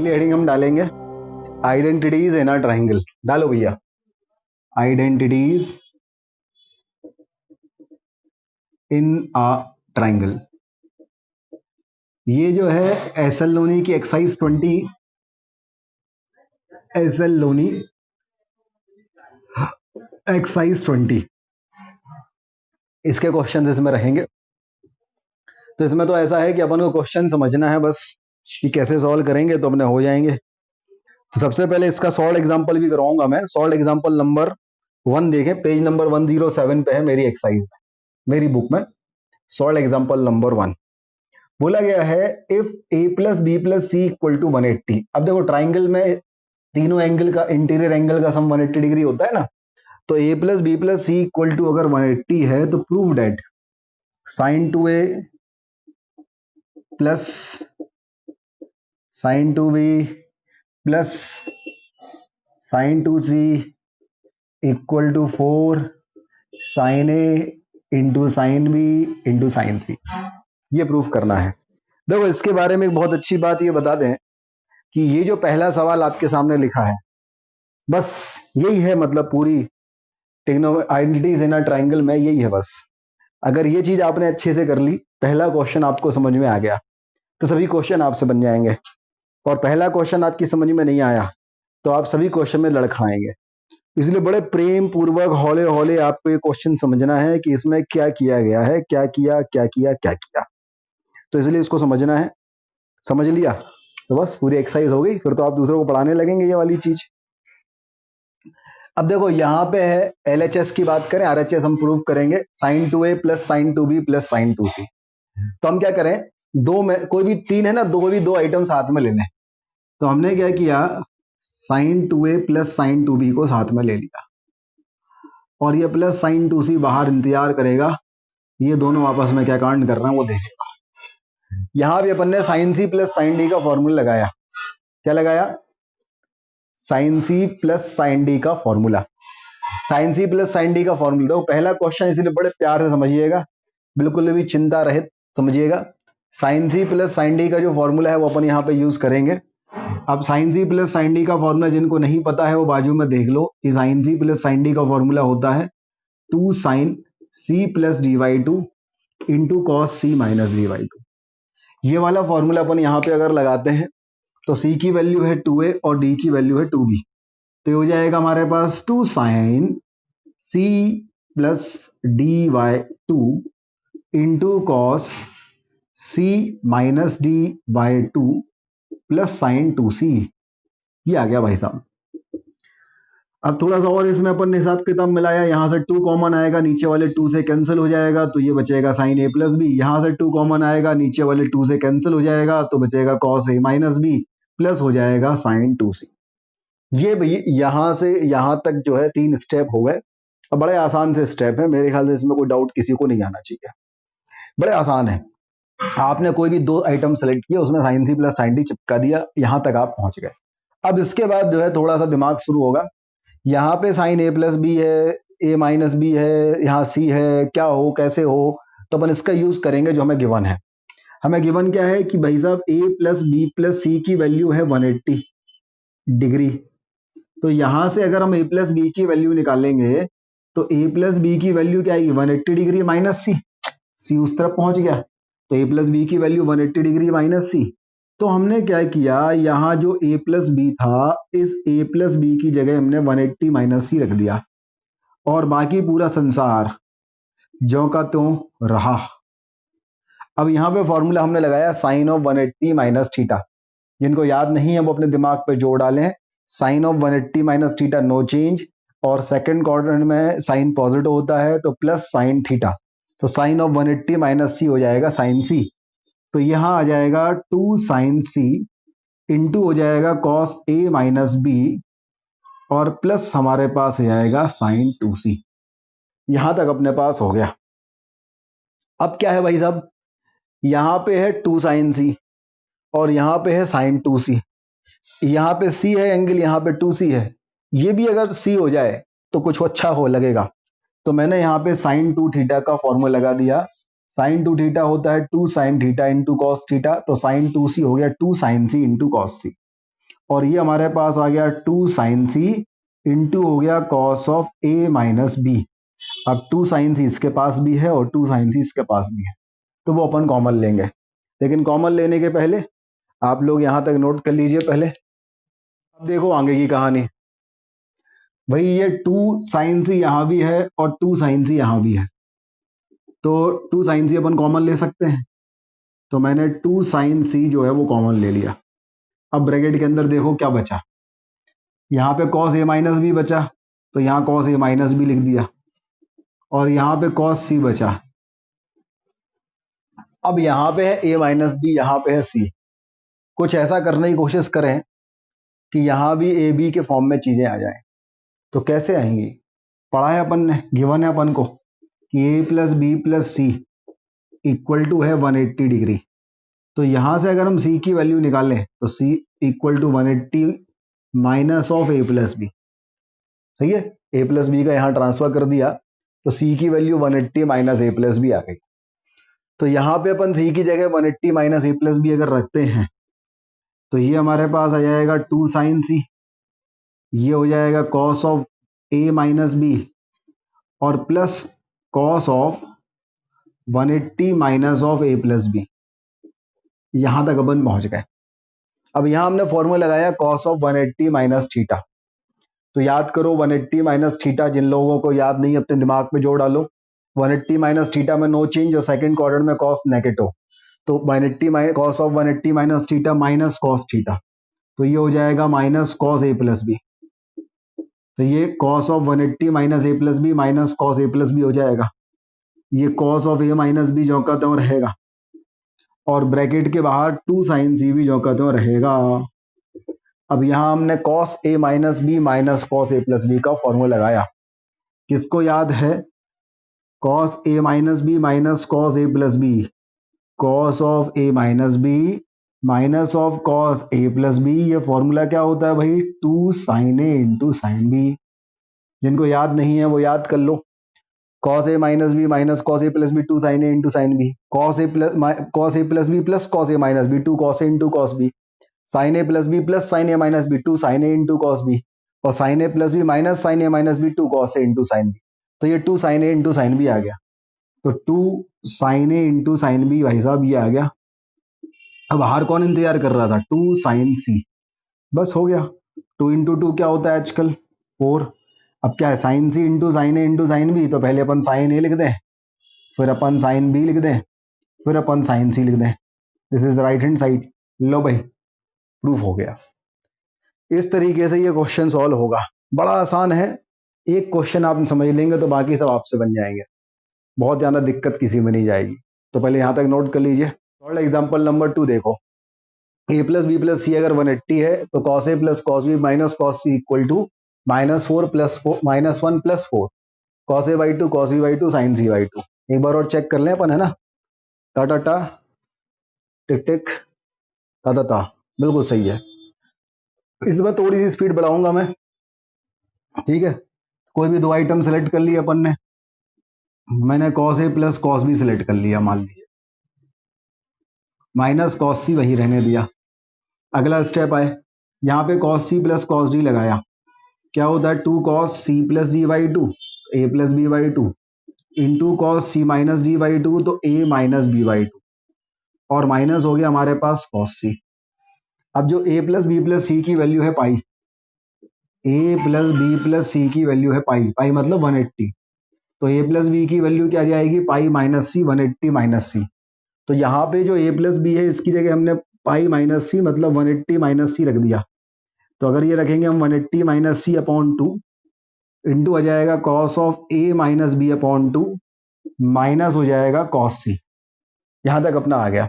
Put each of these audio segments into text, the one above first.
अगली हेडिंग हम डालेंगे आइडेंटिटीज इन अ ट्राइंगल। डालो भैया, आइडेंटिटीज इन अ ट्राइंगल। ये जो है एस एल लोनी की exercise 20, S L Loni exercise 20, इसके क्वेश्चन इसमें रहेंगे। तो इसमें तो ऐसा है कि अपन को क्वेश्चन समझना है बस कि कैसे सॉल्व करेंगे तो अपने हो जाएंगे। तो सबसे पहले इसका सॉल्व एग्जांपल भी करवाऊंगा मैं। सॉल्व एग्जांपल नंबर 1 देखें, पेज नंबर 107 पे है मेरी एक्सरसाइज में, मेरी बुक में। सॉल्व एग्जांपल नंबर 1 बोला गया है if A plus B plus C equal to 180। अब देखो ट्राइंगल में तीनों एंगल का, इंटीरियर एंगल का सम 180 डिग्री होता है ना। तो A plus B plus C equal to अगर 180 है तो prove that sine 2a plus sine 2b plus sine 2c equal to 4 sine a into sine b into sine c। ये प्रूफ करना है। देखो इसके बारे में एक बहुत अच्छी बात ये बता दें कि ये जो पहला सवाल आपके सामने लिखा है बस यही है, मतलब पूरी आइडेंटिटीज इन अ ट्राइंगल में यही है बस। अगर ये चीज आपने अच्छे से कर ली, पहला क्वेश्चन आपको समझ में आ गया तो सभी क्वेश्चन आपसे बन जाएंगे। और पहला क्वेश्चन आपकी समझ में नहीं आया तो आप सभी क्वेश्चन में लड़खड़ाएंगे। इसलिए बड़े प्रेम पूर्वक हौले हौले आपको ये क्वेश्चन समझना है कि इसमें क्या किया गया है, क्या किया क्या किया क्या किया। तो इसलिए इसको समझना है। समझ लिया तो बस पूरी एक्सरसाइज हो गई, फिर तो आप दूसरों को पढ़ाने लगेंगे ये वाली चीज। अब देखो यहाँ पे है LHS की बात करें, RHS हम प्रूव करेंगे sine 2a plus sine 2b plus sine 2c। तो हम क्या करें, दो में कोई भी तीन है ना, दो भी दो आइटम साथ में लेने। तो हमने क्या किया, sign 2a plus sine 2b को साथ में ले लिया और ये प्लस साइन 2c बाहर इंतजार करेगा, ये दोनों आपस में क्या कांड कर रहे हैं वो देखेगा। यहां भी अपन ने sine C plus sine D का फॉर्मूला लगाया। क्या लगाया, sine C plus sine D का formula. Sine C plus sine D का फॉर्मूला। तो पहला क्वेश्चन इसलिए बड़े प्यार से समझिएगा, बिल्कुल भी चिंता रहित समझिएगा। Sine C plus sine D का जो फॉर्मूला है वो अपन यहाँ पे यूज करेंगे। अब sine C plus sine D का फॉर्मूला जिनको नहीं पता है वो बाजू में देख लो कि sine C plus sine D का फॉर्मूला होता है 2 sine C plus D by 2 into cos C minus D by 2। ये वाला फॉर्मूला अपन यहाँ पे अगर लगाते हैं तो सी की वैल्यू है 2a और डी की वैल्यू है 2b। तो हो जाएगा हमारे पास 2 sine C plus D by 2 into cos C minus D by 2 plus sine 2c। ये आ गया भाई साहब। अब थोड़ा सा और इसमें अपन ने हिसाब किताब मिलाया, यहां से 2 कॉमन आएगा, नीचे वाले 2 से कैंसिल हो जाएगा तो ये बचेगा साइन a प्लस बी। यहां से 2 कॉमन आएगा, नीचे वाले 2 से कैंसिल हो जाएगा तो बचेगा cos a minus B plus हो जाएगा साइन 2c। ये भाई यहां से यहां तक जो है 3 स्टेप हो गए। अब बड़े आसान से स्टेप है, मेरे ख्याल से इसमें कोई डाउट किसी को नहीं आना चाहिए, बड़े आसान है। आपने कोई भी दो आइटम सेलेक्ट किया, उसमें sine C plus sine D चिपका दिया, यहां तक आप पहुंच गए। अब इसके बाद जो है थोड़ा सा दिमाग शुरू होगा। यहाँ पे साइन a प्लस बी है, a माइनस बी है, यहाँ c है, क्या हो कैसे हो, तो अपन इसका यूज करेंगे जो हमें गिवन है। हमें गिवन क्या है कि भाई साहब a plus B plus C की वैल्यू है 180 डिग्री। तो यहां से अगर हम a प्लस बी की वैल्यू निकालेंगे तो a प्लस बी की वैल्यू क्या आएगी, 180 डिग्री माइनस c उस तरफ पहुंच गया। तो a प्लस बी की वैल्यू 180 डिग्री माइनस c। तो हमने क्या किया, यहाँ जो a प्लस बी था, इस a प्लस बी की जगह हमने 180 माइनस सी रख दिया और बाकी पूरा संसार ज्यों का त्यों रहा। अब यहाँ पे फॉर्मूला हमने लगाया साइन ऑफ 180 माइनस थीटा। जिनको याद नहीं है वो अपने दिमाग पे जोड़ डालें। Sine of 180 minus theta no change, और सेकंड क्वाड्रेंट में साइन पॉजिटिव होता है तो प्लस साइन थीटा। तो साइन ऑफ 180 माइनस सी हो जाएगा साइन सी। तो यहां आ जाएगा 2 साइन सी इंटू हो जाएगा कॉस a माइनस बी और प्लस हमारे पास आ जाएगा साइन 2c। यहां तक अपने पास हो गया। अब क्या है भाई साहब, यहां पे है 2 साइन सी और यहां पे है साइन 2c। यहां पे c है एंगल, यहां पे 2c है। ये भी अगर c हो जाए तो कुछ अच्छा हो लगेगा। तो मैंने यहाँ पे साइन 2 थीटा का फॉर्मूला लगा दिया। साइन 2 थीटा होता है 2 sine theta into cos theta. तो साइन 2c हो गया 2 साइन सी इंटू कॉस सी। और ये हमारे पास आ गया 2 साइन सी इंटू हो गया cos of A minus B. अब 2 साइन सी इसके पास भी है और 2 साइन सी इसके पास भी है, तो वो अपन कॉमन लेंगे। लेकिन कॉमन लेने के पहले आप लोग यहाँ तक नोट कर लीजिए पहले। अब देखो आगे की कहानी। भाई ये 2 साइन सी यहाँ भी है और 2 साइन सी यहाँ भी है, तो 2 साइन सी अपन कॉमन ले सकते हैं। तो मैंने 2 साइन सी जो है वो कॉमन ले लिया। अब ब्रैकेट के अंदर देखो क्या बचा, यहाँ पे कॉस ए माइनस बी बचा, तो यहाँ कॉस ए माइनस बी लिख दिया, और यहाँ पे कॉस सी बचा। अब यहाँ पे है ए माइनस बी, यहाँ पे है सी। कुछ ऐसा करने की कोशिश करें कि यहाँ भी ए बी के फॉर्म में चीजें आ जाएं। तो कैसे आएंगी? पढ़ा है अपन ने, गिवन है अपन को कि A plus B plus C equal to है 180 डिग्री। तो यहां से अगर हम सी की वैल्यू निकालें तो C equal to 180 minus of A plus B. सही है, ए प्लस बी का यहाँ ट्रांसफर कर दिया तो सी की value 180 minus A plus B आ गई। तो यहाँ पे अपन सी की जगह 180 माइनस ए प्लस बी अगर रखते हैं तो ये हमारे पास आ जाएगा 2 साइन सी, ये हो जाएगा cos of A minus B और plus cos of 180 minus of A plus B. यहां तक अपन पहुंच गए। अब यहां हमने फॉर्मूला लगाया कॉस ऑफ 180 माइनस थीटा। तो याद करो 180 माइनस थीटा, जिन लोगों को याद नहीं अपने दिमाग में जोड़ डालो। 180 माइनस थीटा में नो चेंज और सेकंड क्वाड्रेंट में कॉस नेगेटिव, तो 180 minus cos of 180 minus theta minus cos theta, तो ये हो जाएगा minus cos A plus B. तो ये cos of 180 minus A plus B minus cos A plus B हो जाएगा। ये cos of A minus B जो का त्यों रहेगा, और ब्रैकेट के बाहर 2 साइन सी भी जो का त्यों रहेगा। अब यहां हमने cos A minus B minus cos A plus B का फॉर्मूला लगाया। किसको याद है? Cos A minus B minus cos A plus B, cos of A minus B minus of cos A plus B. ये फॉर्मूला क्या होता है भाई? 2 sine A into sine B. जिनको याद नहीं है वो याद कर लो। Cos A minus B minus cos A plus B 2 sine A into sine B, cos A plus B plus cos A minus B 2 cos A into cos B, sign A plus B plus sign A minus B 2 sine A into cos B, और sign A plus B minus sign A minus B 2 cos A into sine B. तो ये 2 sine A into sine B आ गया। तो 2 sine A into sine B भाई साहब ये आ गया। अब बाहर कौन इंतजार कर रहा था? 2 साइन सी। बस हो गया। 2 इंटू 2 क्या होता है आजकल? 4। अब क्या है? Sign C into sine A into sine B, तो पहले अपन साइन ए लिख दें, फिर अपन साइन बी लिख दें, फिर अपन साइन सी लिख दें। This is right hand side. लो भाई, प्रूफ हो गया। इस तरीके से ये क्वेश्चन सॉल्व होगा। बड़ा आसान है, एक क्वेश्चन आप समझ लेंगे तो बाकी सब आपसे बन जाएंगे, बहुत ज्यादा दिक्कत किसी में नहीं जाएगी। तो पहले यहां तक नोट कर लीजिए। थर्ड एग्जांपल नंबर 2 देखो। A plus B plus C अगर 180 है तो cos A plus cos B minus cos C equal to -4 plus minus 1 plus 4 cos A by 2 cos B by 2 sine C by 2। एक बार और check कर लें अपन, है ना? टा टा टा टिक टिक टा टा टा, बिल्कुल सही है। इसमें थोड़ी सी स्पीड बढ़ाऊंगा मैं, ठीक है? कोई भी दो आइटम सेलेक्ट कर लिए अपन ने। मैंने cos A plus cos B select कर लिया, मान लीजिए, माइनस कॉस सी वही रहने दिया। अगला स्टेप आए, यहाँ पे cos C plus cos D लगाया। क्या होता है? 2 cos C plus D by 2 A plus B by 2 into cos C minus D by 2, तो ए माइनस बी बाई 2, और माइनस हो गया हमारे पास कॉस सी। अब जो ए प्लस बी प्लस सी की वैल्यू है पाई, ए प्लस बी प्लस सी की वैल्यू है पाई, पाई मतलब 180, तो ए प्लस बी की वैल्यू क्या जाएगी? पाई माइनस सी 180 माइनस सी। तो यहाँ पे जो ए प्लस बी है इसकी जगह हमने पाई माइनस सी मतलब 180 माइनस सी रख दिया। तो अगर ये रखेंगे हम 180 माइनस सी अपॉन 2 इंटू आ जाएगा cos of A minus B upon 2 minus हो जाएगा कॉस सी। यहां तक अपना आ गया।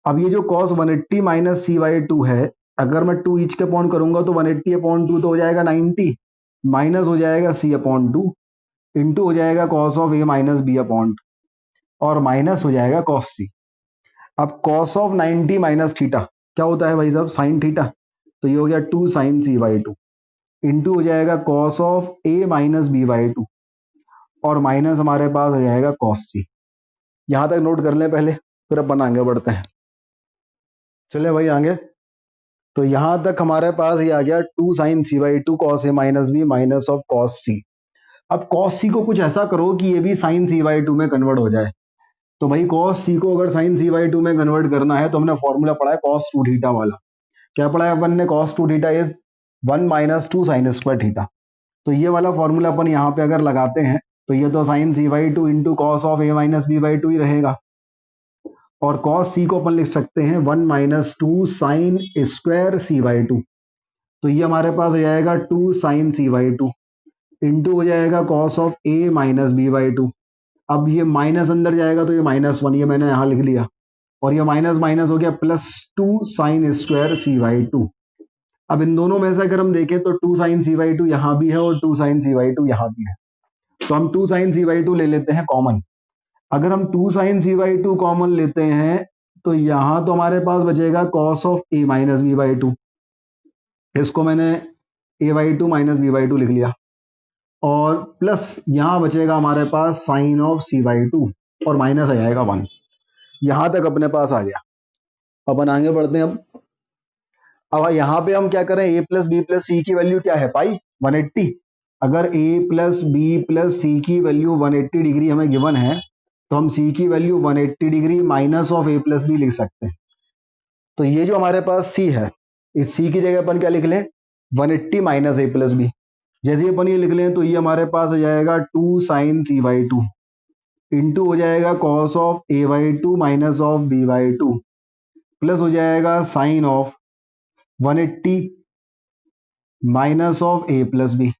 अब ये जो कॉस 180 माइनस सी बाई 2 है, अगर मैं 2 ईच के अपॉन करूंगा तो 180 अपॉन 2 तो हो जाएगा 90, माइनस हो जाएगा सी अपॉन 2 इंटू हो जाएगा cos of A minus B upon 2 और माइनस हो जाएगा कॉस सी। अब कॉस ऑफ 90 माइनस थीटा क्या होता है भाई साहब? Sign theta. तो ये हो गया 2 साइन सी बाई 2 इंटू हो जाएगा cos of A minus B by 2 और माइनस हमारे पास हो जाएगा कॉस सी। यहां तक नोट कर लें पहले, फिर अपन आगे बढ़ते हैं। चले भाई आगे। तो यहां तक हमारे पास ये आ गया 2 sin c/2 cos a minus B minus of cos c। अब cos c को कुछ ऐसा करो कि ये भी sin c/2 में कन्वर्ट हो जाए। तो भाई cos c को अगर sin c/2 में कन्वर्ट करना है तो हमने फॉर्मूला पढ़ा है cos 2 थीटा वाला। क्या पढ़ा है अपन ने? cos 2 theta is 1 minus 2 sin square theta. तो ये वाला फॉर्मूला अपन यहाँ पे अगर लगाते हैं तो ये तो sin c/2 into cos of a minus b/2 ही रहेगा। और cos c को अपन लिख सकते हैं 1 माइनस 2 साइन स्क्वायर c/2। तो ये हमारे पास हो जाएगा 2 sin c/2 इंटू हो जाएगा cos of a minus b/2। अब ये माइनस अंदर जाएगा तो ये -1, ये मैंने यहाँ लिख लिया। और ये माइनस माइनस हो गया +2 साइन स्क्वायर c/2। अब इन दोनों में से अगर हम देखें तो 2 sin c/2 यहाँ भी है और 2 sin c/2 यहाँ भी है। तो हम 2 sin c/2 ले लेते हैं कॉमन। अगर हम 2 sin c/2 कॉमन लेते हैं तो यहाँ तो हमारे पास बचेगा cos of a minus b/2। इसको मैंने a/2 माइनस b/2 लिख लिया। और प्लस यहाँ बचेगा हमारे पास साइन ऑफ c/2 और माइनस आ जाएगा 1। यहाँ तक अपने पास आ गया। अपन आगे बढ़ते हैं। अब यहाँ पे हम क्या करें? a plus B plus C की वैल्यू क्या है? पाई 180। अगर a plus B plus C की वैल्यू 180 डिग्री हमें गिवन है तो हम c की value 180 degree minus of a plus B लिख सकते हैं। तो ये जो हमारे पास c है, इस c की जगह अपन क्या लिख लें? 180 माइनस a प्लस बी। जैसे ही अपन ये लिख लें तो ये हमारे पास हो जाएगा 2 साइन c/2 इंटू हो जाएगा cos of a/2 minus of b/2 plus हो जाएगा sine of 180 minus of a plus B.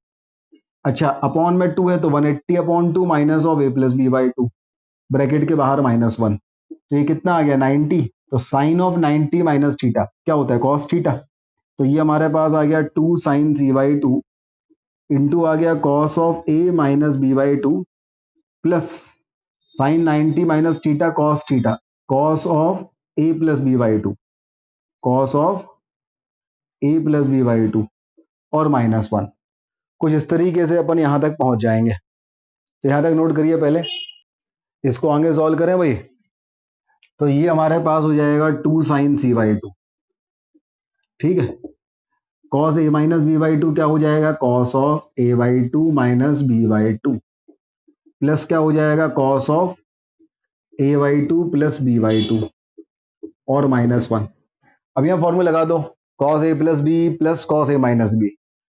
अच्छा, अपॉन में 2 है तो 180 upon 2 minus of a plus b/2 bracket के बाहर -1। तो ये कितना आ गया? 90। तो साइन ऑफ 90 माइनस थीटा क्या होता है? Cos theta. तो ये हमारे पास आ गया 2 साइन c/2 इंटू आ गया cos of a minus b/2 plus sign 90 minus theta cos theta, cos of a plus b/2, cos of a plus b/2 और -1। कुछ इस तरीके से अपन यहां तक पहुंच जाएंगे। तो यहां तक नोट करिए पहले, इसको आगे सॉल्व करें भाई। तो ये हमारे पास हो जाएगा 2 साइन c/2। ठीक है। cos a माइनस b/2 क्या हो जाएगा? cos of a/2 minus b/2 plus क्या हो जाएगा? cos of a/2 plus b/2 और -1। अब यहाँ फॉर्मूला लगा दो। cos a plus B plus cos a minus B,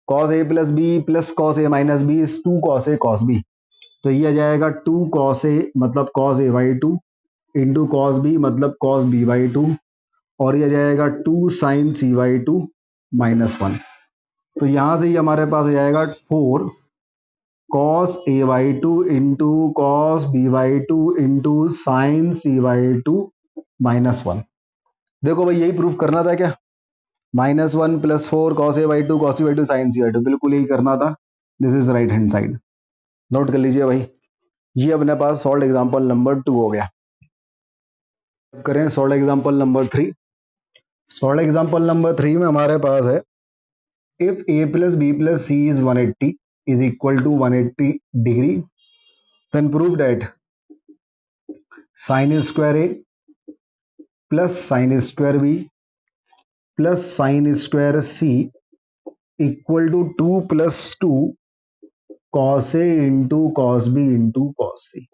cos a plus B plus cos a minus B is 2 cos a cos b। तो ये आ जाएगा 2 cos a मतलब cos a/2 into cos b मतलब cos b/2 और ये आ जाएगा 2 sin c/2 -1। तो यहां से ही हमारे पास आ जाएगा 4 cos a/2 into cos b/2 into sine c/2 -1। देखो भाई, यही प्रूफ करना था क्या? -1 plus 4 cos a/2 cos b/2 sin c/2, बिल्कुल यही करना था। This is right hand side. Note कर लीजिए भाई। ये अपने पास सॉल्व एग्जांपल नंबर 2 हो गया। अब करें solve example number 3। Solve example number 3 में हमारे पास है if a plus b plus c is 180 is equal to 180 degree, then prove that sin square a plus sin square b plus sin square c equal to 2 plus 2 cos a into cos b into cos c।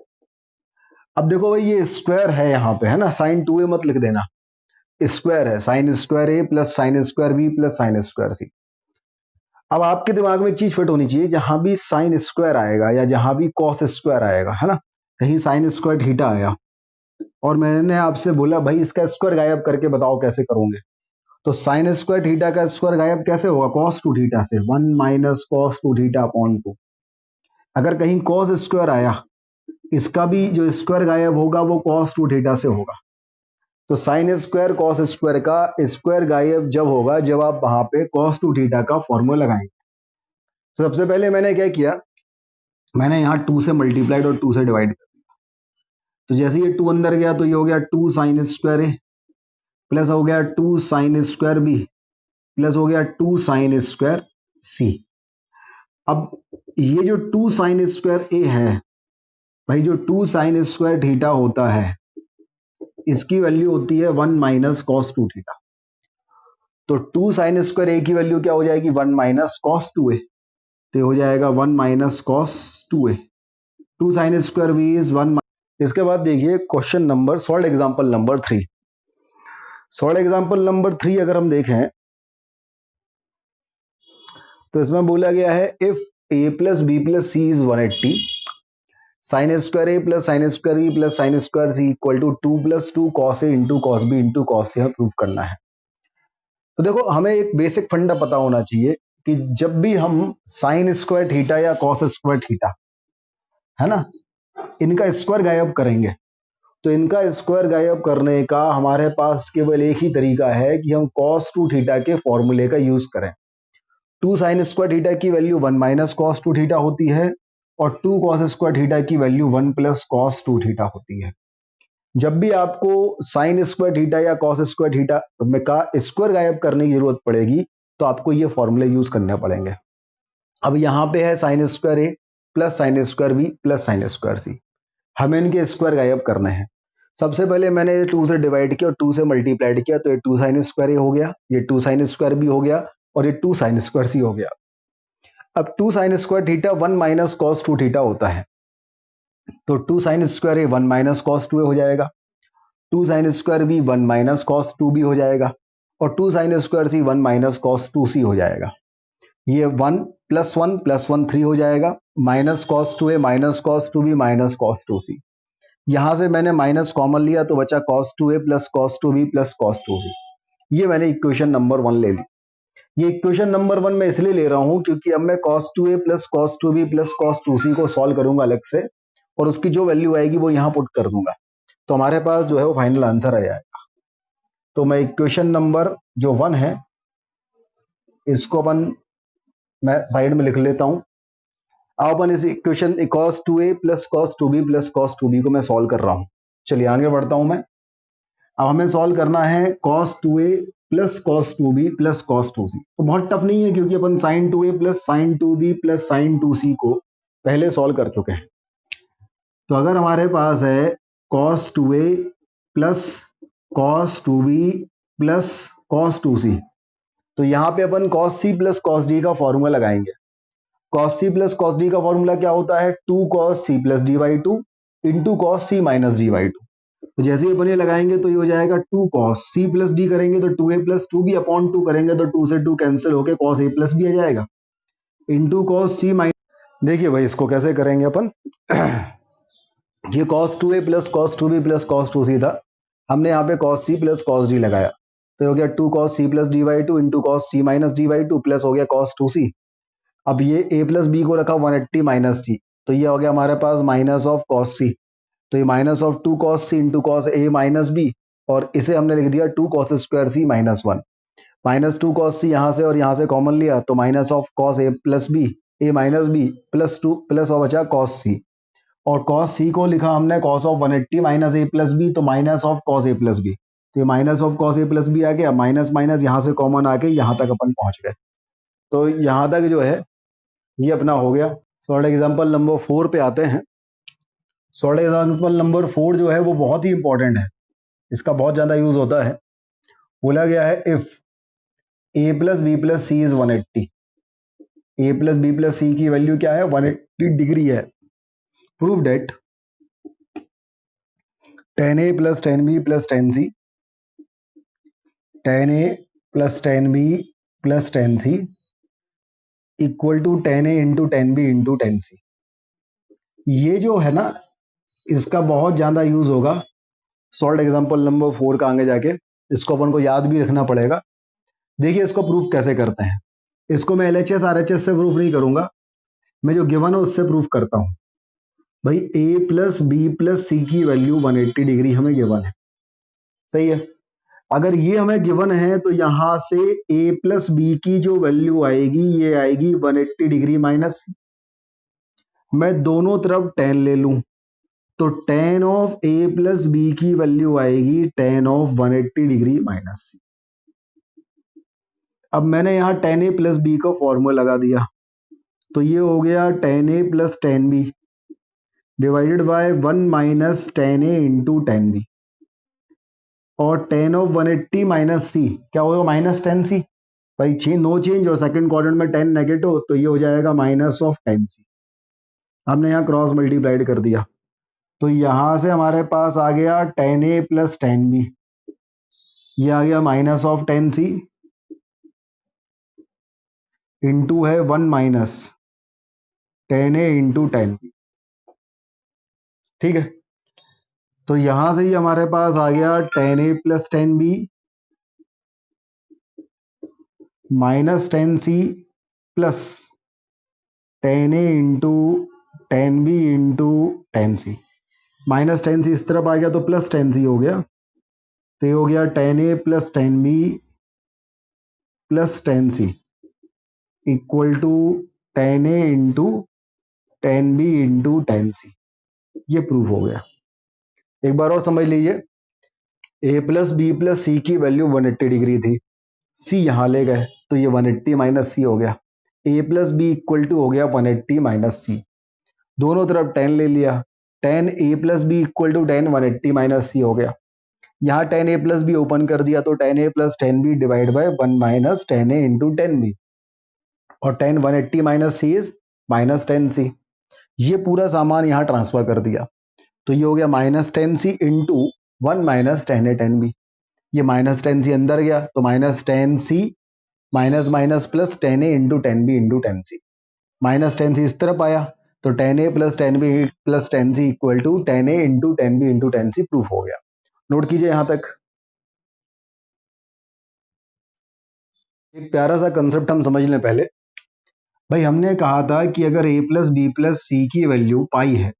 अब देखो भाई, ये square है यहाँ पे, है ना? Sign 2a मत लिख देना, स्क्वायर है। Sine square a plus sine square b plus sine square c। अब आपके दिमाग में एक चीज फिट होनी चाहिए, जहां भी साइन स्क्वायर आएगा या जहां भी कॉस स्क्वायर आएगा, है ना, कहीं साइन स्क्वायर थीटा आया और मैंने आपसे बोला भाई इसका स्क्वायर गायब करके बताओ कैसे करोगे, तो साइन स्क्वायर थीटा का स्क्वायर गायब कैसे होगा? कॉस 2 थीटा से, 1 माइनस कॉस 2 थीटा अपॉन 2। अगर कहीं कॉस स्क्वायर आया, इसका भी जो स्क्वायर गायब होगा वो कॉस 2 थीटा से होगा। तो साइन स्क्वायर कॉस स्क्वायर का स्क्वायर गायब जब होगा जब आप वहां पे कॉस 2 थीटा का फॉर्मूला लगाएंगे। तो सबसे पहले मैंने क्या किया, मैंने यहाँ 2 से मल्टीप्लाइड और 2 से डिवाइड कर दिया। तो जैसे ये 2 अंदर गया तो ये हो गया 2 साइन स्क्वायर ए प्लस हो गया 2 साइन स्क्वायर बी प्लस हो गया 2 साइन स्क्वायर सी। अब ये जो 2 साइन स्क्वायर ए है भाई, जो 2 साइन स्क्वायर थीटा होता है इसकी वैल्यू होती है 1 माइनस कॉस 2 थीटा। तो 2 साइन स्क्वायर ए की वैल्यू क्या हो जाएगी 1 माइनस कॉस 2a, तो हो जाएगा 1 minus cos 2a। 2 sine square B is 1। इसके बाद देखिए question number solve example number 3। Solve example number 3 अगर हम देखें तो इसमें बोला गया है if a plus B plus C is 180, sine square A plus sine square B plus sine square C equal to 2 plus 2 cos A into cos B into cos C prove करना है। तो देखो हमें एक बेसिक फंडा पता होना चाहिए कि जब भी हम साइन स्क्वायर थीटा या कॉस स्क्वायर थीटा, है ना, इनका स्क्वायर गायब करेंगे, तो इनका स्क्वायर गायब करने का हमारे पास केवल एक ही तरीका है कि हम कॉस 2 थीटा के फॉर्मूले का यूज करें। 2 साइन स्क्वायर थीटा की वैल्यू 1 माइनस कॉस 2 थीटा होती है और 2 कॉस स्क्वायर थीटा की वैल्यू 1 प्लस कॉस 2 थीटा होती है। जब भी आपको साइन स्क्वायर थीटा या कॉस स्क्वायर थीटा में का स्क्वायर गायब करने की जरूरत पड़ेगी तो आपको ये फॉर्मूले यूज करने पड़ेंगे। अब यहाँ पे है sine square A plus sine square B plus sine square C, हमें इनके स्क्वायर गायब करने हैं। सबसे पहले मैंने 2 से डिवाइड किया और 2 से मल्टीप्लाइड किया, तो ये 2 साइन स्क्वायर ए हो गया, ये 2 साइन स्क्वायर बी हो गया और ये 2 साइन स्क्वायर सी हो गया। अब 2 sine square theta 1 minus cos 2 theta होता है, तो 2 sine square A 1 minus cos 2 A हो जाएगा, 2 sine square B 1 minus cos 2 B हो जाएगा और 2 sine square C 1 minus cos 2 C हो जाएगा। ये 1 प्लस 1 3 हो जाएगा, minus cos 2 A minus cos 2 B minus cos 2 C. यहां से मैंने माइनस कॉमन लिया तो बचा cos 2a plus cos 2b plus cos 2c। ये मैंने इक्वेशन नंबर 1 ले ली। ये इक्वेशन नंबर 1 मैं इसलिए ले रहा हूं क्योंकि अब मैं cos 2a plus cos 2b plus cos 2c को सॉल्व करूंगा अलग से और उसकी जो वैल्यू आएगी वो यहां पुट कर दूंगा, तो हमारे पास जो है वो फाइनल आंसर आ जाएगा। तो मैं इक्वेशन नंबर जो 1 है इसको मैं साइड में लिख लेता हूं। अब अपन इस equation cos 2a plus cos 2b plus cos 2b को मैं सॉल्व कर रहा हूं। चलिए आगे बढ़ता हूं मैं। अब हमें सॉल्व करना है cos 2a plus cos 2b plus cos 2c। तो बहुत टफ नहीं है क्योंकि अपन sin 2a plus sin 2b plus sin 2c को पहले सॉल्व कर चुके हैं। तो अगर हमारे पास है cos 2a plus cos 2b plus cos 2c, तो यहाँ पे अपन cos c plus cos d का फॉर्मूला लगाएंगे। cos c plus cos d का फॉर्मूला क्या होता है 2 cos c plus d by 2 into cos C minus D by 2। तो जैसे ही अपन ये लगाएंगे तो ये हो जाएगा 2 cos c प्लस डी करेंगे तो 2a प्लस 2b अपॉन 2 करेंगे तो 2 से 2 कैंसिल होके cos a प्लस b आ जाएगा इंटू cos c माइनस। देखिए भाई इसको कैसे करेंगे अपन ये cos 2a plus cos 2b plus cos 2c था, हमने यहाँ पे cos c plus cos d लगाया तो हो गया 2 cos c plus D by 2 into cos c minus D by 2 plus हो गया cos 2c। अब ये a प्लस b को रखा 180 माइनस c, तो ये हो गया हमारे पास माइनस ऑफ cos c, तो ये minus of 2 cos c into cos A minus B और इसे हमने लिख दिया 2 cos square C minus 1, minus 2 cos c यहाँ से और यहाँ से कॉमन लिया तो minus of cos A plus B A minus B plus 2 plus और बचा cos c और cos c को लिखा हमने cos of 180 minus A plus B तो minus of cos A plus B, तो ये minus of cos A plus B आ गया, माइनस माइनस यहाँ से कॉमन आके यहाँ तक अपन पहुंच गए। तो यहाँ तक जो है ये अपना हो गया। सॉल्व एग्जाम्पल नंबर 4 पे आते हैं। सॉल्व एग्जाम्पल नंबर 4 जो है वो बहुत ही इंपॉर्टेंट है, इसका बहुत ज्यादा यूज होता है। बोला गया है if a plus B plus C is 180, A plus B plus C की वैल्यू क्या है 180 डिग्री है, prove that tan a plus tan b plus tan c, tan a plus tan b plus tan c equal to tan a into tan b into tan c। ये जो है ना इसका बहुत ज्यादा यूज होगा सॉल्व एग्जाम्पल नंबर 4 का आगे जाके, इसको अपन को याद भी रखना पड़ेगा। देखिए इसको प्रूफ कैसे करते हैं, इसको मैं LHS RHS से प्रूफ नहीं करूंगा, मैं जो गिवन है उससे प्रूफ करता हूं। भाई a plus B plus C की वैल्यू 180 डिग्री हमें गिवन है, सही है। अगर ये हमें गिवन है तो यहां से a प्लस बी की जो वैल्यू आएगी ये आएगी 180 डिग्री माइनस, मैं दोनों तरफ tan ले लूं तो tan of a plus B की वैल्यू आएगी tan ऑफ 180 डिग्री माइनस। अब मैंने यहाँ tan a प्लस बी का फॉर्मूला लगा दिया तो ये हो गया tan a plus tan b divided by 1 minus tan a into tan b। और टेन ऑफ 180 माइनस सी क्या होगा, माइनस 10 सी। भाई नो चेंज और सेकंड क्वाड्रेंट में 10 नेगेटिव, तो ये हो जाएगा माइनस ऑफ 10 सी। हमने यहाँ क्रॉस मल्टीप्लाइड कर दिया, तो यहां से हमारे पास आ गया 10a प्लस 10b, ये आ गया माइनस ऑफ 10c इंटू है 1 माइनस 10a इंटू 10b। ठीक है, तो यहां से ही हमारे पास आ गया 10a plus 10b minus 10c plus 10a into 10b into 10c। Minus 10c इस तरफ आ गया तो प्लस 10c हो गया, तो ये हो गया 10a plus 10b plus 10c equal to 10a into 10b into 10c। ये प्रूफ हो गया। एक बार और समझ लीजिए, a plus B plus C की वैल्यू 180 डिग्री थी, सी यहां ले गए तो ये 180 माइनस सी हो गया, a plus B equal to हो गया 180 माइनस सी। दोनों तरफ 10 ले लिया, 10 a plus B equal to 10 180 minus C हो गया। यहाँ 10 a प्लस बी ओपन कर दिया तो 10 a plus 10 B divide by 1 minus 10 a into 10 B, और 10 180 minus C is minus 10 C. ये पूरा सामान यहाँ ट्रांसफर कर दिया, तो ये हो गया minus 10 C into 1 minus 10 a 10 B. ये माइनस 10 सी अंदर गया तो minus 10 C minus minus plus 10 a into 10 B into 10 C. Minus 10 C इस तरफ आया तो 10 a plus 10 B plus 10 C equal to 10 a into 10 B into 10 C proof हो गया। नोट कीजिए यहां तक। एक प्यारा सा कंसेप्ट हम समझ लें पहले। भाई हमने कहा था कि अगर a plus B plus C की वैल्यू पाई है,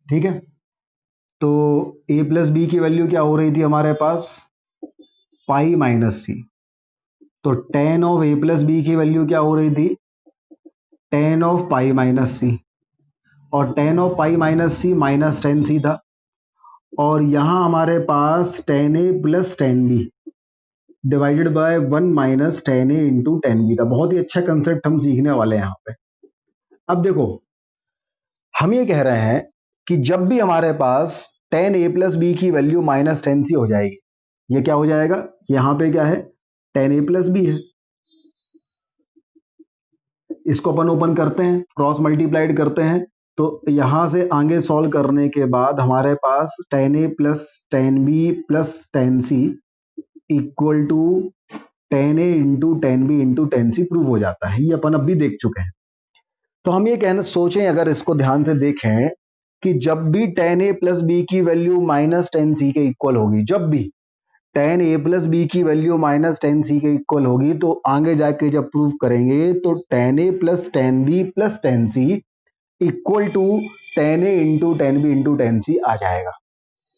ठीक है, तो a प्लस बी की वैल्यू क्या हो रही थी हमारे पास, पाई माइनस सी। तो ten of a plus B की वैल्यू क्या हो रही थी, ten of pi minus C, और ten of pi minus C minus 10 C था, और यहां हमारे पास 10a plus 10b divided by 1 minus 10a into 10b था। बहुत ही अच्छा कंसेप्ट हम सीखने वाले हैं यहाँ पे। अब देखो, हम ये कह रहे हैं कि जब भी हमारे पास 10a प्लस बी की वैल्यू माइनस 10c हो जाएगी, ये क्या हो जाएगा, यहाँ पे क्या है, 10a प्लस बी है, इसको अपन ओपन करते हैं, क्रॉस मल्टीप्लाइड करते हैं, तो यहां से आगे सॉल्व करने के बाद हमारे पास 10a plus 10b plus 10c equal to 10a into 10b into 10c prove हो जाता है। ये अपन अभी देख चुके हैं। तो हम ये कहना सोचें, अगर इसको ध्यान से देखें कि जब भी 10a प्लस बी की वैल्यू माइनस 10c के इक्वल होगी, जब भी 10a प्लस बी की वैल्यू माइनस 10c के इक्वल होगी, तो आगे जाके जब प्रूव करेंगे तो 10a plus 10b plus 10c equal to 10a into 10b into 10c आ जाएगा।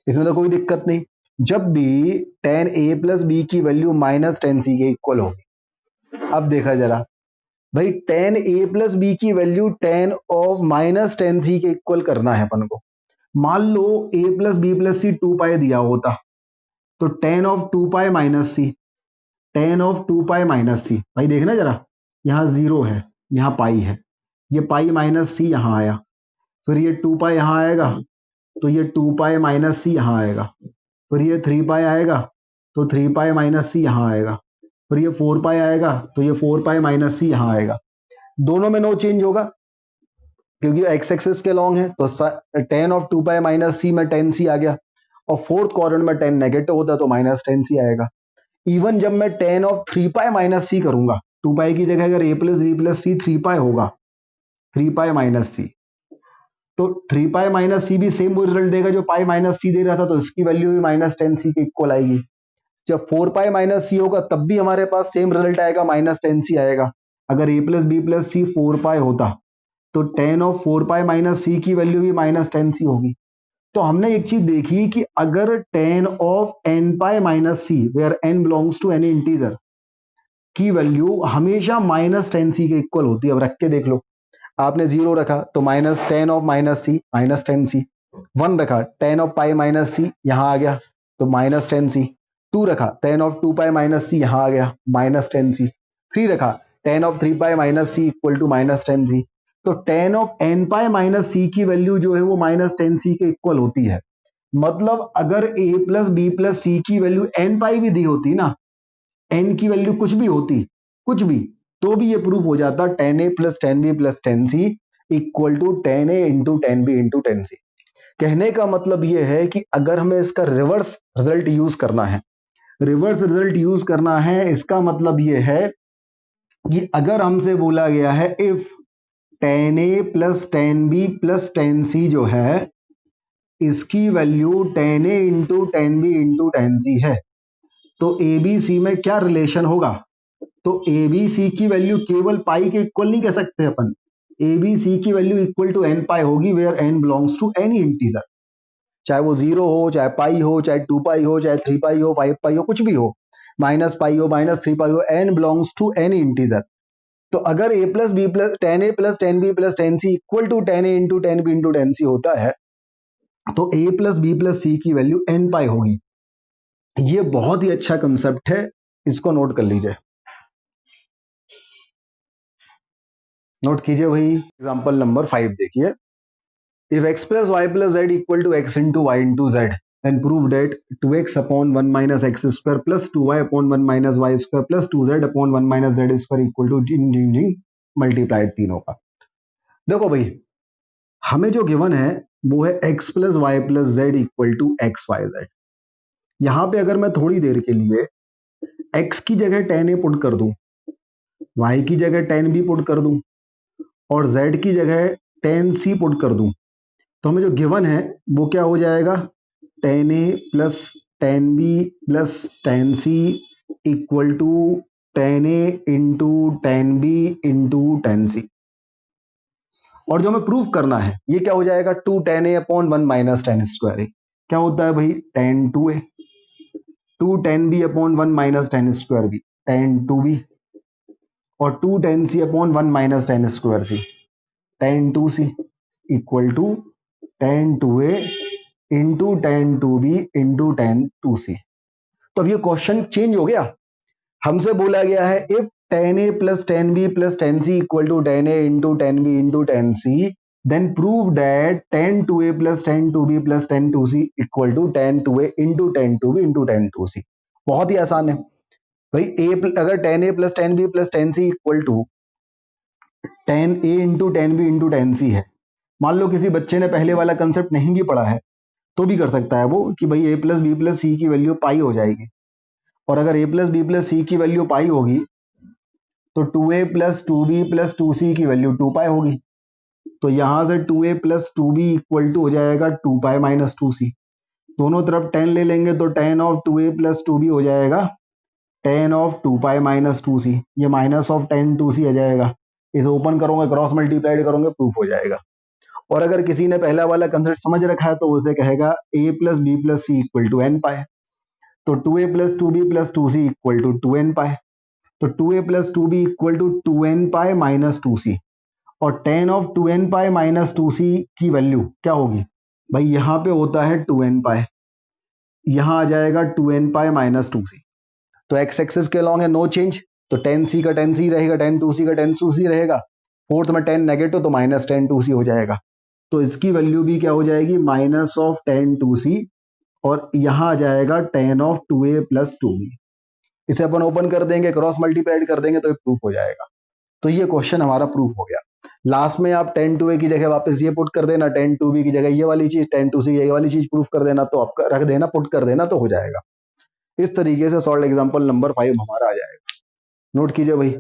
इसमें तो कोई दिक्कत नहीं। जब भी 10a प्लस बी की वैल्यू माइनस 10c के इक्वल होगी, अब देखा जरा भाई 10a प्लस बी की वैल्यू 10 ऑफ माइनस 10c के इक्वल करना है अपन को। मान लो a plus B plus C 2 pi दिया होता, तो 10 of 2 pi minus C, 10 of 2 pi minus सी। भाई देखना जरा, यहाँ जीरो है, यहाँ पाई है, ये पाई माइनस सी यहाँ आया, फिर ये 2 पाई यहाँ आएगा, तो ये 2 पाई माइनस सी यहाँ आएगा, फिर ये 3 पाई आएगा, तो 3 पाई माइनस सी यहाँ आएगा, फिर ये 4 पाई आएगा, तो ये 4 पाई माइनस सी यहाँ आएगा। दोनों में नो चेंज होगा क्योंकि एक्स एक्सिस के लॉन्ग है, तो 10 ऑफ 2 पाई माइनस सी में 10 सी आ गया, और फोर्थ क्वाड्रेंट में 10 नेगेटिव होता तो माइनस 10 सी आएगा। इवन जब मैं 10 ऑफ 3 पाई माइनस सी करूंगा, 2 पाई की जगह अगर a प्लस बी प्लस सी 3 पाई होगा, 3 पाई माइनस सी, तो 3 पाई माइनस सी भी सेम वो रिजल्ट देगा जो पाई माइनस सी दे रहा था, तो इसकी वैल्यू भी माइनस 10 सी के इक्वल आएगी। जब 4 पाई माइनस सी होगा तब भी हमारे पास सेम रिजल्ट आएगा, माइनस 10 सी आएगा। अगर a प्लस बी प्लस सी 4 पाई होता तो 10 ऑफ 4 पाई माइनस सी की वैल्यू भी माइनस 10 सी होगी। तो हमने एक चीज देखी कि अगर 10 of n pi minus C where n belongs to any integer की वैल्यू हमेशा माइनस 10 सी के इक्वल होती है। अब रख के देख लो, आपने जीरो रखा तो minus 10 of minus C minus 10 C, 1 रखा 10 ऑफ पाई माइनस सी यहाँ आ गया तो माइनस 10 सी, 2 रखा 10 ऑफ 2 पाई माइनस सी यहाँ आ गया माइनस 10 सी, 3 रखा 10 of 3 pi minus C equal to minus 10 C. तो 10 of n pi minus C की वैल्यू जो है वो माइनस 10 सी के इक्वल होती है। मतलब अगर a plus B plus C की वैल्यू n पाई भी दी होती ना, n की वैल्यू कुछ भी होती, कुछ भी, तो भी ये प्रूफ हो जाता 10a plus 10b plus 10c equal to 10a into 10b into 10c। कहने का मतलब ये है कि अगर हमें इसका रिवर्स रिजल्ट यूज करना है, रिवर्स रिजल्ट यूज करना है, इसका मतलब ये है कि अगर हमसे बोला गया है if 10a plus 10b plus 10c जो है इसकी value 10a into 10b into 10c है, तो ए बी सी में क्या रिलेशन होगा? तो ए बी सी की वैल्यू केवल पाई के इक्वल नहीं कह सकते अपन, ए बी सी की value equal to N pi होगी, where N belongs to any integer, चाहे वो 0 हो, चाहे पाई हो, चाहे 2 पाई हो, चाहे 3 पाई हो, 5 पाई हो, कुछ भी हो, माइनस पाई हो, माइनस 3 पाई हो, N belongs to any integer. तो अगर A plus B plus 10a plus 10b plus 10c equal to 10a into 10b into 10c होता है, तो a plus B plus C की वैल्यू n पाई होगी। ये बहुत ही अच्छा कंसेप्ट है, इसको नोट कर लीजिए, नोट कीजिए भाई। एग्जांपल नंबर 5 देखिए, if x plus Y plus Z equal to X into Y into Z then prove that 2x upon 1 minus x square plus 2y upon 1 minus y square plus 2z upon 1 minus z square equal to multiplied तीनों का। देखो भाई, हमें जो given है वो है x plus Y plus Z equal to X Y Z. यहां पे अगर मैं थोड़ी देर के लिए x की जगह 10a पुट कर दूं, y की जगह 10b पुट कर दूं और z की जगह 10c पुट कर दूं, तो हमें जो गिवन है वो क्या हो जाएगा? 10a plus 10b plus 10c equal to 10a into 10b into 10c। और जो हमें प्रूफ करना है ये क्या हो जाएगा? 2 10a अपॉन 1 माइनस 10 स्क्वायर ए क्या होता है भाई? 10 2a, 2 10b upon 1 minus 10 square B 10 2b, और 2 10c upon 1 minus 10 square C 10 2c equal to 10 2a into 10 2b into 10 2c। तो अब ये क्वेश्चन चेंज हो गया, हमसे बोला गया है if 10a plus 10b plus 10c equal to 10a into 10b into 10c then prove that 10 2a plus 10 2b plus 10 2c equal to 10 2a into 10 2b into 10 2c। बहुत ही आसान है भाई, अगर 10a plus 10b plus 10c equal to 10a into 10b into 10c है, मान लो किसी बच्चे ने पहले वाला कंसेप्ट नहीं भी पढ़ा है तो भी कर सकता है वो कि भाई a plus B plus C की वैल्यू पाई हो जाएगी, और अगर a plus B plus C की वैल्यू पाई होगी तो 2a plus 2b plus 2c की वैल्यू 2 पाई होगी। तो यहां से 2a plus 2b equal to हो जाएगा 2 पाई माइनस 2c। दोनों तरफ 10 ले लेंगे तो 10 ऑफ 2a प्लस 2b हो जाएगा 10 ऑफ 2 पाई माइनस 2c, ये माइनस ऑफ 10 2c आ जाएगा, इसे ओपन करोगे क्रॉस मल्टीप्लाइड करोगे प्रूफ हो जाएगा। और अगर किसी ने पहला वाला कंसेप्ट समझ रखा है तो उसे कहेगा a plus B plus C equal to N pi, तो 2a plus 2b plus 2c equal to 2n pi, तो 2a plus 2b equal to 2n pi minus 2c, और 10 of 2n pi minus 2c की value क्या होगी भाई? यहां पे होता है 2n पाई, यहां आ जाएगा 2n पाई माइनस 2c। तो एक्स एक्सिस के अलॉन्ग है नो चेंज, तो 10c का 10c रहेगा, 10 2c का 10 2c रहेगा, फोर्थ में 10 नेगेटिव तो माइनस 10 2c हो जाएगा, तो इसकी वैल्यू भी क्या हो जाएगी? माइनस ऑफ 10 2c, और यहां आ जाएगा 10 ऑफ 2a प्लस 2b। इसे अपन ओपन कर देंगे क्रॉस मल्टीप्लाइड कर देंगे तो ये प्रूफ हो जाएगा। तो ये क्वेश्चन हमारा प्रूफ हो गया। लास्ट में आप 10 2a की जगह वापस ये पुट कर देना, 10 2b की जगह ये वाली चीज, 10 2c ये वाली चीज प्रूफ कर देना, तो आपका रख देना, पुट कर देना तो हो जाएगा। इस तरीके से सॉल्व एग्जांपल नंबर 5 हमारा आ जाएगा। नोट कीजिए भाई।